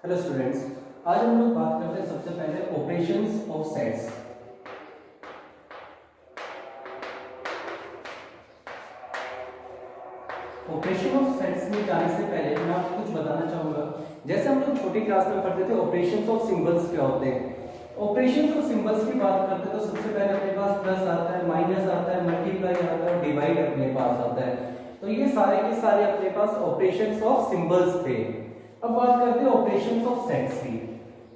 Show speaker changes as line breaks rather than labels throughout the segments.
Hello students, आज हम लोग बात करते हैं सबसे पहले operations of sets. Operation of sets में जाने से पहले मैं आपको कुछ बताना चाहूंगा। जैसे हम लोग छोटी क्लास में पढ़ते थे ऑपरेशंस ऑफ सिंबल्स क्या होते हैं। ऑपरेशंस ऑफ सिंबल्स की बात करते हैं तो सबसे पहले अपने पास प्लस आता है, माइनस आता है, मल्टीप्लाई आता है और डिवाइड अपने पास आता है। तो ये सारे के सारे अपने पास ऑपरेशंस ऑफ सिंबल्स थे। अब बात करते हैं ऑपरेशंस ऑफ सेट्स की।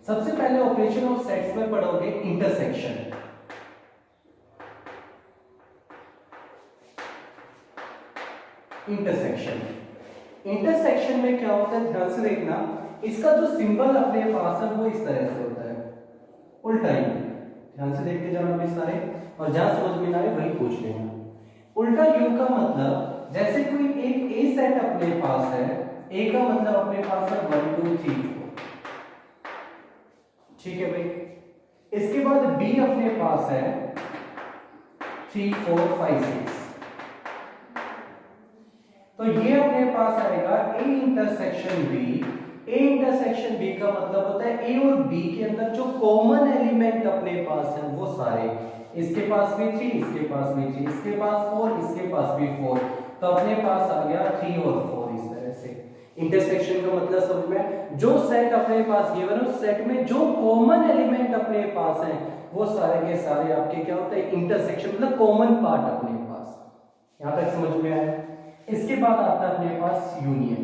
सबसे पहले ऑपरेशन ऑफ सेट्स में पढ़ोगे इंटरसेक्शन। इंटरसेक्शन में क्या होता है, ध्यान से देखना। इसका जो सिंबल अपने पास है वो इस तरह से होता है, उल्टा ही। ध्यान से देखते जाना भी सारे, और जहां समझ में ना आए वही पूछ लेना। उल्टा यू का मतलब जैसे कोई एक ए सेट अपने पास है, ए का मतलब अपने पास है 1 2 3 4, ठीक है भाई। इसके बाद बी अपने पास है 3 4 5 6, तो ये अपने पास आएगा A intersection B. A intersection B का मतलब होता है ए और बी के अंदर जो कॉमन एलिमेंट अपने पास है वो सारे, इसके पास भी 3, इसके पास भी 3, इसके पास 4, इसके पास भी 4, तो अपने पास आ गया 3 और 4। इस तरह से इंटरसेक्शन का मतलब समझ में, जो सेट अपने पास गिवन है उस सेट में जो कॉमन एलिमेंट अपने पास है वो सारे के सारे आपके क्या होते हैं, इंटरसेक्शन, मतलब कॉमन पार्ट अपने पास। यहां तक समझ में आया। इसके बाद आता है अपने पास यूनियन।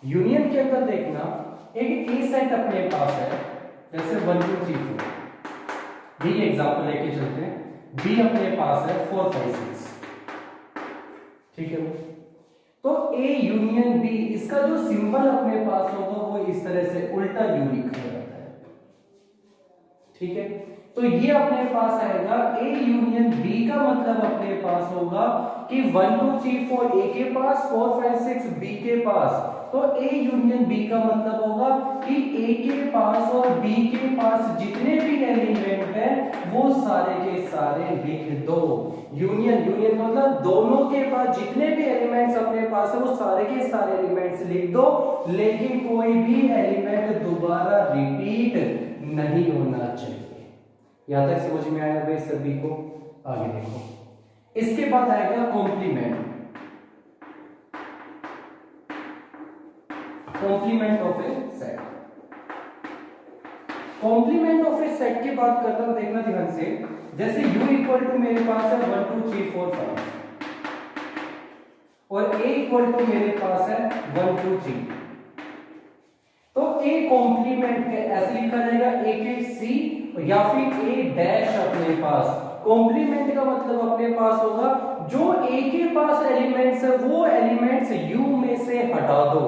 यूनियन के अंदर देखना, एक ए सेट अपने पास है, जैसे 1 2 3 4, बी एग्जांपल लेके चलते हैं। बी अपने पास है 4 5 6, ठीक है। तो ए यूनियन बी, इसका जो सिंबल अपने पास होगा वो इस तरह से उल्टा यू लिखा जाता है, ठीक है। तो ये अपने पास आएगा ए यूनियन बी का मतलब अपने पास होगा कि 1 2 3 4 ए के पास, 4 5 6 बी के पास। तो ए यूनियन बी का मतलब होगा कि ए के पास और बी के पास जितने भी एलिमेंट है वो सारे के सारे लिख दो। यूनियन मतलब दोनों के पास जितने भी एलिमेंट्स अपने पास है वो सारे के सारे एलिमेंट्स लिख दो, लेकिन कोई भी एलिमेंट दोबारा रिपीट नहीं होना चाहिए। यहां तक समझ में आया भाई सभी को? आगे देखो, इसके बाद आएगा complement. Complement of a set. Complement of a set की बात करता हूं, देखना ध्यान से। जैसे u इक्वल टू मेरे पास है 1 2 3 4 5 और a इक्वल टू मेरे पास है 1 2 3, तो a कॉम्प्लीमेंट के ऐसे लिखा जाएगा a के c या फिर a डैश अपने पास। कॉम्प्लीमेंट का मतलब अपने पास होगा जो a के पास एलिमेंट्स है वो एलिमेंट्स u में से हटा दो।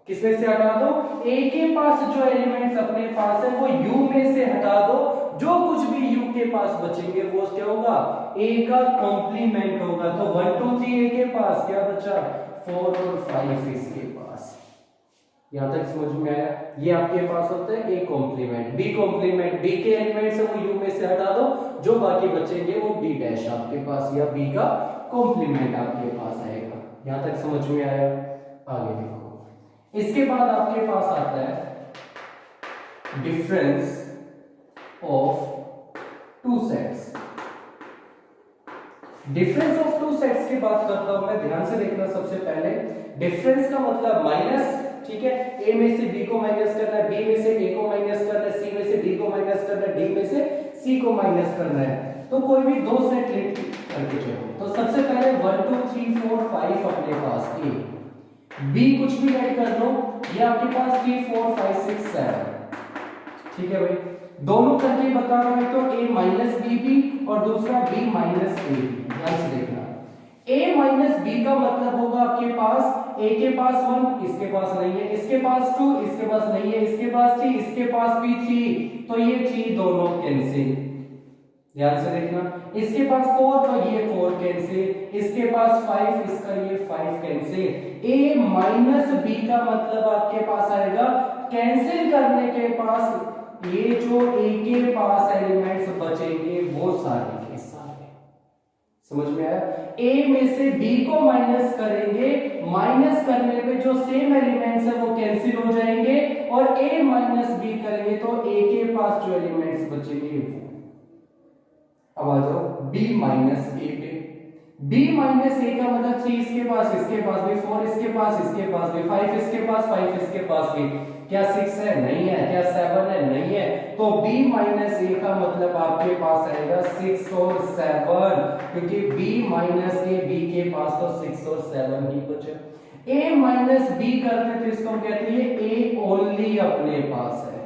किसमें से हटा दो? a के पास जो एलिमेंट्स अपने पास है वो u में से हटा दो। जो कुछ भी u के पास बचेंगे वो क्या होगा? a का कॉम्प्लीमेंट होगा। तो 1 2 3 a के पास क्या बचा? 4 और 5 इसके पास। यहां तक समझ में आया? ये आपके पास होता है A complement. B complement, B के एलिमेंट्स है वो यू में से हटा दो, जो बाकी बचेंगे वो बी डैश आपके पास या बी का कॉम्प्लीमेंट आपके पास आएगा। यहां तक समझ में आया? आगे देखो, इसके बाद आपके पास आता है difference of two sets. Difference of two sets की बात करता हूं मैं, ध्यान से देखना। सबसे पहले डिफरेंस का मतलब माइनस, ठीक है। a में से b को माइनस करना है, b में से a को माइनस करना है, c में से d को माइनस करना है, d में से c को माइनस करना है। तो कोई भी दो सेट लिख करके चलो। तो सबसे पहले 1 2 3 4 5 अपने पास a, b कुछ भी ऐड कर लो, ये आपके पास 3 4 5 6 7, ठीक है भाई। दोनों करके बता रहा हूं, तो a माइनस बी भी और दूसरा b माइनस a। ध्यान से देखना, a माइनस बी का मतलब होगा आपके पास a के पास 1, इसके पास नहीं है, इसके पास 2, इसके पास नहीं है, इसके पास 3, इसके पास भी 3, तो ये 3 दोनों कैंसिल। ध्यान से देखना, इसके पास 4 तो ये 4 कैंसिल, इसके पास 5, इसका ये 5 कैंसिल। a माइनस बी का मतलब आपके पास आएगा कैंसिल करने के पास ये जो a के पास एलिमेंट्स बचेंगे वो सारे के सारे। समझ में आया? ए में से बी को माइनस करेंगे, माइनस करने पे जो सेम एलिमेंट्स है वो कैंसिल हो जाएंगे, और ए माइनस बी करेंगे तो ए के पास जो एलिमेंट्स बचेंगे वो। अब आ जाओ बी माइनस ए पे। b माइनस ए का मतलब 3 इसके पास भी, 4 इसके पास भी, 5 इसके पास, 5 इसके पास भी। क्या 6 है? नहीं है। क्या 7 है? नहीं है। तो b माइनस ए का मतलब आपके पास आएगा 6 और 7, क्योंकि b माइनस ए, b के पास तो 6 और 7 ही बचे। a माइनस b करते तो इसको हम कहते हैं a ओनली अपने पास है।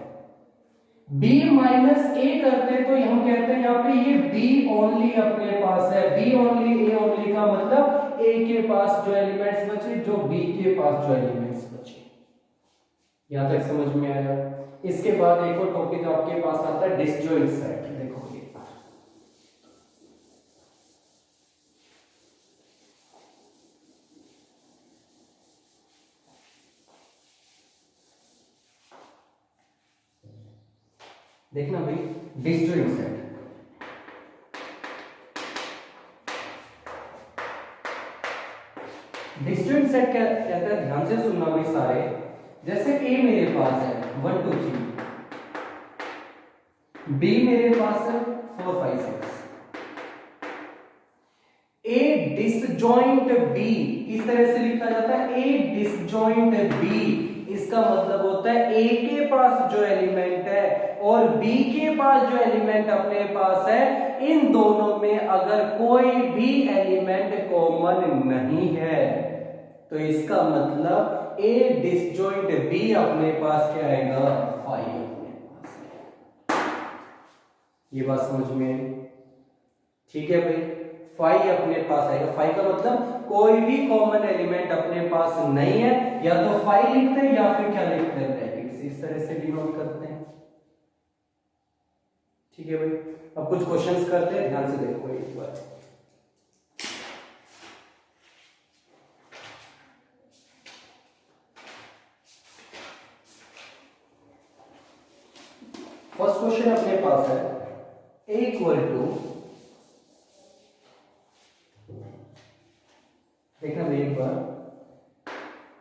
b माइनस ए करते तो हम कहते हैं यहाँ पे ये b ओनली अपने पास है। b ओनली, a ओनली का मतलब a के पास जो एलिमेंट्स बचे, जो b के पास जो एलिमेंट्स बचे। यहां तक समझ में आया? इसके बाद एक और टॉपिक आपके पास आता है डिसजॉइंट सेट। देखो ये देखना भाई, डिसजॉइंट सेट। डिसजॉइंट सेट क्या कहता है, ध्यान से सुनना भाई सारे। जैसे a मेरे पास है 1 2 3, b मेरे पास है 4 5 6, a डिसजॉइंट b इस तरह से लिखा जाता है, a डिसजॉइंट b। इसका मतलब होता है a के पास जो एलिमेंट है और b के पास जो एलिमेंट अपने पास है, इन दोनों में अगर कोई भी एलिमेंट कॉमन नहीं है तो इसका मतलब a डिसजॉइंट b अपने पास क्या आएगा? 5 अपने पास। ये बात समझ में आई? ठीक है भाई, 5 अपने पास आएगा। 5 का मतलब कोई भी कॉमन एलिमेंट अपने पास नहीं है, या तो 5 लिखते हैं या फिर क्या लिखते हैं, ब्रैकेट से इस तरह से डिनोट करते हैं। ठीक है भाई, अब कुछ क्वेश्चंस करते हैं, ध्यान से देखो एक बार। फर्स्ट क्वेश्चन अपने पास है a इक्वल टू, देखना भाई एक बार,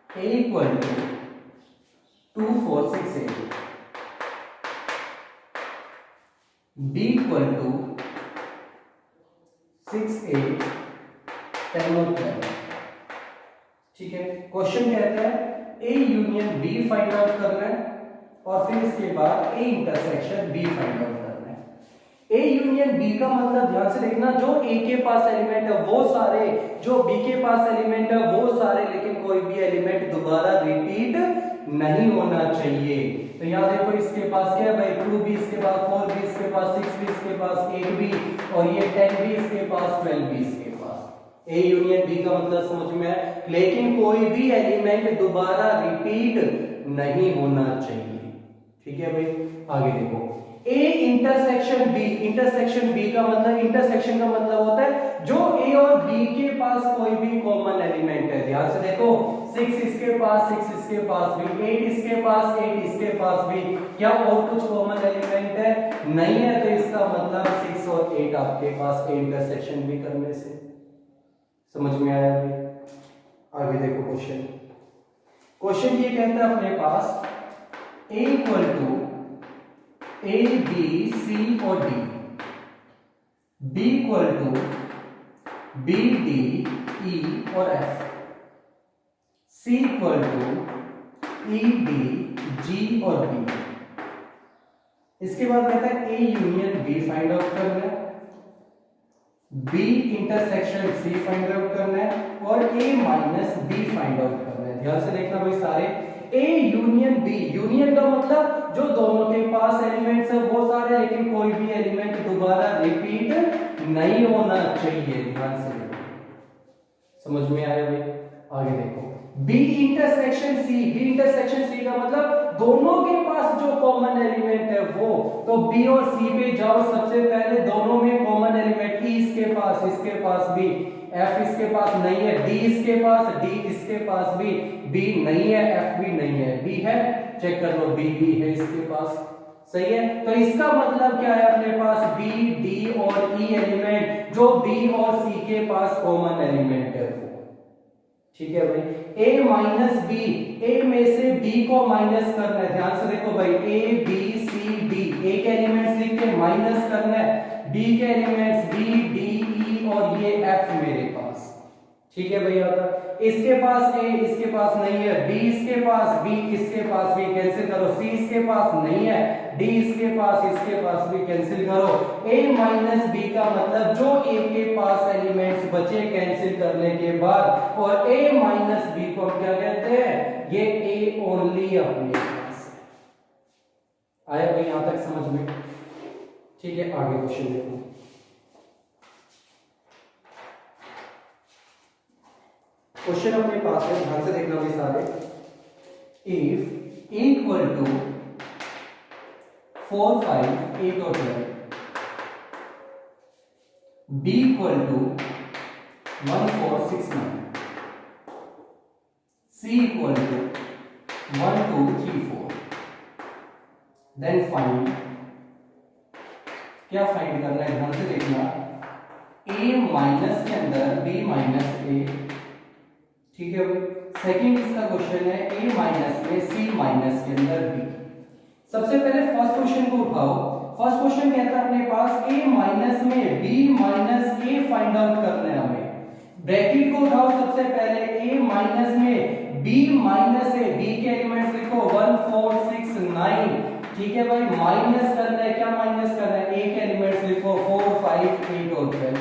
a equal to 2 4 6 8, b equal to 6 8 10 और 12। ठीक है, क्वेश्चन कहता है a union b find out करना है, और फिर इसके बाद a intersection b find out करना है। a यूनियन b का मतलब ध्यान से देखना, जो a के पास एलिमेंट है वो सारे, जो b के पास एलिमेंट है वो सारे, लेकिन कोई भी एलिमेंट दोबारा रिपीट नहीं होना चाहिए। तो यहाँ देखो इसके पास क्या है भाई, 2 भी, इसके पास 4 भी, इसके पास 6 भी, इसके पास 8 भी, और ये 10 भी, इसके पास 12 भी, इसके पास। a यूनियन b का मतलब समझ में है, लेकिन कोई भी एलिमेंट दोबारा रिपीट नहीं होना चाहिए। ठीक है भाई, आगे देखो, a intersection b, intersection b का मतलब, इंटरसेक्शन का मतलब होता है जो a और b के पास कोई भी कॉमन एलिमेंट है। ध्यान से देखो, 6 इसके पास, 6 इसके पास भी, 8 इसके पास, 8 इसके पास भी, क्या और कुछ कॉमन एलिमेंट है? नहीं है। तो इसका मतलब 6 और 8 आपके पास इंटरसेक्शन भी करने से। समझ में आया भाई? आगे देखो क्वेश्चन। क्वेश्चन ये कहता है अपने पास a equal to a b c और d, b equal to b d e और f, c equal to e d g और b। इसके बाद कहता है a union b find out करना है, b intersection c find out करना है, और a minus b find out करना है। ध्यान से देखना भाई सारे, a यूनियन b, यूनियन का मतलब जो दोनों के पास एलिमेंट्स है वो सारे, लेकिन कोई भी एलिमेंट दोबारा रिपीट नहीं होना चाहिए। ध्यान से देखो, समझ में आया भाई? आगे देखो, b intersection c, b intersection c का मतलब दोनों के पास जो कॉमन एलिमेंट है वो, तो b और c पे जाओ सबसे पहले, दोनों में कॉमन एलिमेंट e इसके पास भी, f इसके पास नहीं है, d इसके पास, d इसके पास भी, b नहीं है, f भी नहीं है, b है, चेक कर लो, b भी है इसके पास। सही है। तो इसका मतलब क्या है, अपने पास बी, डी और ई एलिमेंट, जो बी और सी के पास कॉमन एलिमेंट है वो, ठीक है भाई। ए माइनस बी, ए में से बी को माइनस करना है, ध्यान से देखो भाई, ए बी सी डी, ए के एलिमेंट्स लिख के माइनस करना है बी के एलिमेंट्स बी डी ई और ये एफ मेरे पास, ठीक है भैया। इसके पास ए, इसके पास नहीं है, बी इसके पास, बी इसके पास भी कैंसिल करो, सी इसके पास नहीं है, डी इसके पास भी कैंसिल करो। ए माइनस बी का मतलब जो ए के पास एलिमेंट्स बचे कैंसिल करने के बाद, और ए माइनस बी को क्या कहते हैं, ये ए ओनली अपने पास है। आया भाई यहां तक समझ में? ठीक है, आगे क्वेश्चन देखो। क्वेश्चन अपने पास है, ध्यान से देखना भी सारे। इफ इक्वल टू 4 5 8 और 12, B equal to 1 4 6 9, C equal to 1 2 3 4, then find, क्या फाइंड करना है, ध्यान से देखना। ए माइनस के अंदर बी माइनस ए, ठीक है भाई। सेकंड इसका क्वेश्चन है a माइनस में c माइनस के अंदर b। सबसे पहले फर्स्ट क्वेश्चन को उठाओ। फर्स्ट क्वेश्चन कहता है अपने पास a माइनस में b minus a find out करना है हमें। ब्रैकेट को उठाओ, सबसे पहले a माइनस में b माइनस a, b के एलिमेंट्स लिखो 1 4 6 9, ठीक है भाई। माइनस करना है, क्या माइनस करना है, a के एलिमेंट्स लिखो 4 5 8 और 12,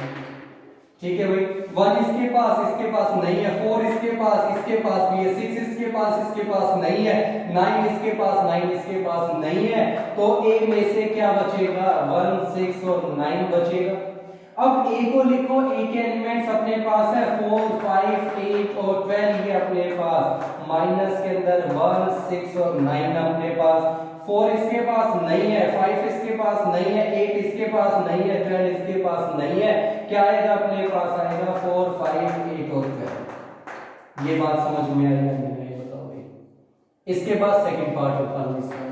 ठीक है भाई। 1 इसके पास नहीं है, 4 इसके पास भी है, 6 इसके पास नहीं है, 9 इसके पास नहीं है, तो ए में से क्या बचेगा, 1 6 और 9 बचेगा। अब ए को लिखो, ए के एलिमेंट्स अपने पास है 4 5 8 और 12, ये अपने पास माइनस के अंदर 1 6 और 9 अपने पास। 4 इसके पास नहीं है, 5 इसके पास नहीं है, 8 इसके पास नहीं है, 12 इसके पास नहीं है, क्या आएगा अपने पास, आएगा 4 5 8 और 12। ये बात समझ में आई या नहीं, बताओ भाई। इसके बाद सेकंड पार्ट होता है इसका।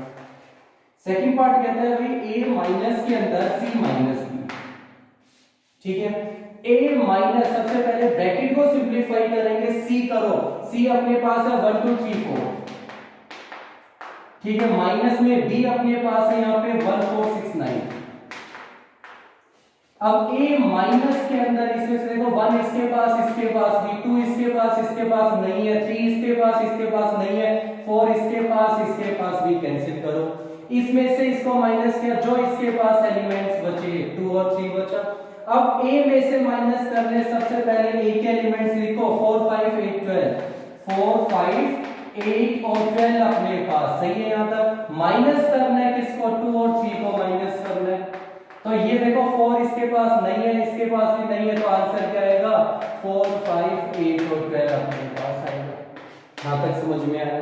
सेकंड पार्ट कहता है भाई a माइनस के अंदर c माइनस b, ठीक है। a माइनस, सबसे पहले ब्रैकेट को सिंपलीफाई करेंगे, c करो, c अपने पास है 1 2 3 4, ठीक है। माइनस में b अपने पास है यहाँ पे 1 4 6 9। अब a माइनस के अंदर इसमें से देखो 1 इसके पास भी, 2 इसके पास नहीं है, 3 इसके पास नहीं है, 4 इसके पास भी कैंसिल करो। इसमें से इसको माइनस किया, जो इसके पास एलिमेंट्स बचे 2 और 3 बचा। अब a में से माइनस करने, सबसे पहले a के एलिमेंट्स लिखो 4 5 8 12, 4 5 8 और 12 अपने पास, सही है। यहां तक माइनस करना है किसको, 2 और 3 को माइनस करना है। तो ये देखो 4 इसके पास नहीं है, इसके पास भी नहीं है, तो आंसर क्या आएगा, 4 5 8 और 12 अपने पास आएगा। यहां तक समझ में आया?